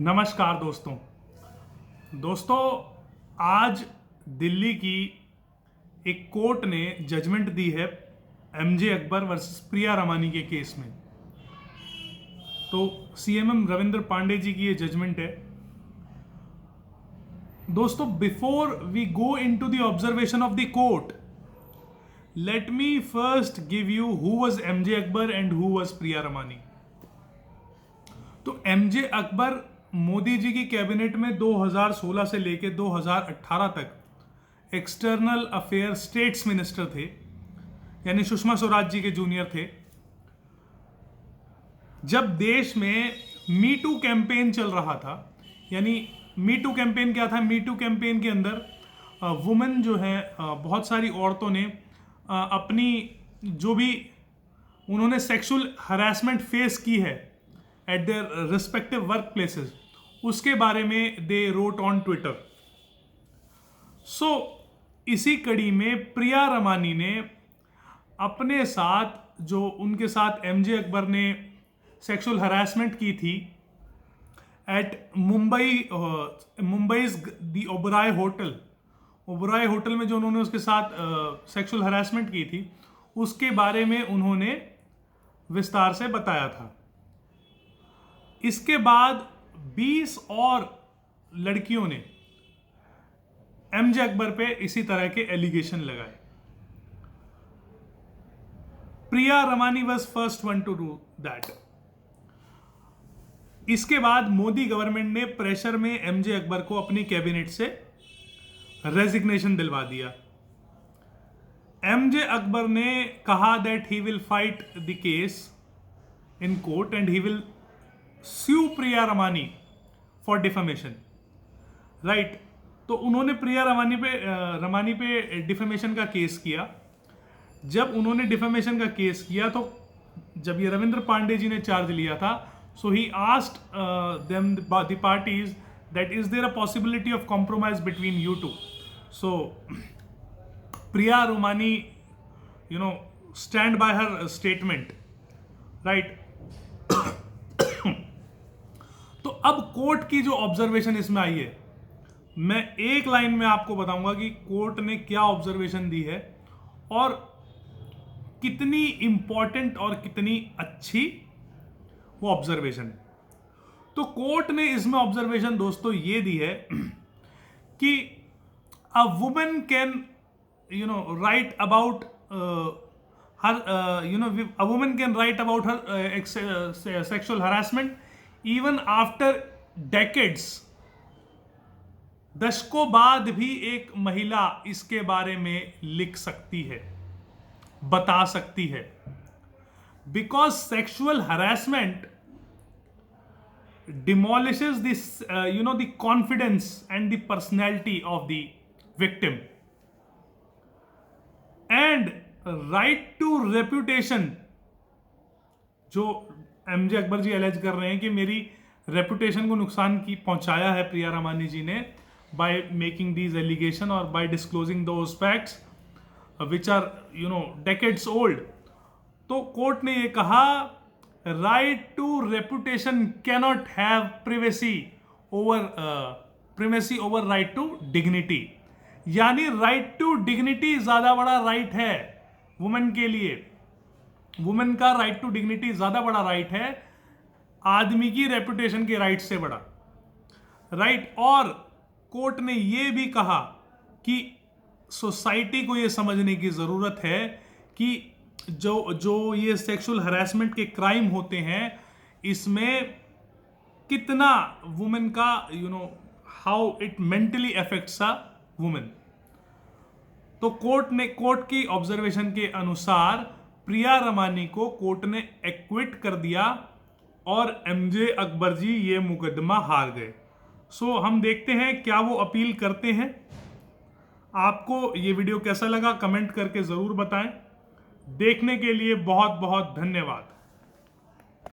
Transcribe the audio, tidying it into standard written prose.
नमस्कार दोस्तों आज दिल्ली की एक कोर्ट ने जजमेंट दी है एमजे अकबर वर्सेस प्रिया रमानी के केस में। तो सीएमएम रविंद्र पांडे जी की ये जजमेंट है। दोस्तों, before we go into the observation of the court, let me first give you who was M J Akbar and who was Priya Ramani. तो एमजे अकबर मोदी जी की कैबिनेट में 2016 से लेकर 2018 तक एक्सटर्नल अफेयर स्टेट्स मिनिस्टर थे, यानी सुषमा स्वराज जी के जूनियर थे। जब देश में मी टू कैंपेन चल रहा था, यानी मी टू कैंपेन क्या था? मी टू कैंपेन के अंदर वुमेन जो है, बहुत सारी औरतों ने अपनी जो भी उन्होंने सेक्सुअल हरासमेंट फेस की है eight their respective work places, उसके बारे में दे रोट ऑन ट्विटर। सो इसी कड़ी में प्रिया रमानी ने अपने साथ जो उनके साथ एमजे अकबर ने सेक्सुअल हरासमेंट की थी at Mumbai the Oberoi hotel में जो उन्होंने उसके साथ सेक्सुअल हरासमेंट की थी, उसके बारे में उन्होंने विस्तार से बताया था। इसके बाद 20 और लड़कियों ने एमजे अकबर पे इसी तरह के एलिगेशन लगाए। Priya Ramani was first one to do that. इसके बाद मोदी गवर्नमेंट ने प्रेशर में एमजे अकबर को अपनी कैबिनेट से रेजिग्नेशन दिलवा दिया। एमजे अकबर ने कहा that he will fight the case in court and he will sue Priya Ramani for defamation, right. तो उन्होंने प्रिया रमानी पे डिफेमेशन का केस किया। जब उन्होंने डिफेमेशन का केस किया, तो जब ये रविंद्र पांडे जी ने चार्ज लिया था, so he asked them the parties that is there a possibility of compromise between you two. So Priya Ramani stand by her statement, right. तो अब कोर्ट की जो ऑब्जर्वेशन इसमें आई है, मैं एक लाइन में आपको बताऊंगा कि कोर्ट ने क्या ऑब्जर्वेशन दी है और कितनी इंपॉर्टेंट और कितनी अच्छी वो ऑब्जर्वेशन है। तो कोर्ट ने इसमें ऑब्जर्वेशन दोस्तों ये दी है कि a woman can write about a woman can write about her sexual harassment even after decades। दशकों बाद भी एक महिला इसके बारे में लिख सकती है, बता सकती है, because sexual harassment demolishes this the confidence and the personality of the victim, and right to reputation, जो एमजे अकबर जी एलेज कर रहे हैं कि मेरी रेपुटेशन को नुकसान की पहुंचाया है प्रिया रमानी जी ने बाय मेकिंग दीज एलिगेशन और by disclosing those facts which are decades old. तो कोर्ट ने ये कहा, right to reputation cannot have privacy over right to dignity, यानी राइट टू डिग्निटी ज्यादा बड़ा राइट है वुमेन के लिए। वुमेन का राइट टू डिग्निटी ज्यादा बड़ा राइट है आदमी की रेपुटेशन के राइट से बड़ा, राइट। और कोर्ट ने यह भी कहा कि सोसाइटी को यह समझने की जरूरत है कि जो ये सेक्सुअल हरासमेंट के क्राइम होते हैं, इसमें कितना वुमेन का how it mentally affects a women. तो कोर्ट की ऑब्जर्वेशन के अनुसार प्रिया रमानी को कोर्ट ने एक्विट कर दिया और एमजे अकबर जी ये मुकदमा हार गए। सो हम देखते हैं क्या वो अपील करते हैं। आपको ये वीडियो कैसा लगा कमेंट करके जरूर बताएं। देखने के लिए बहुत बहुत धन्यवाद।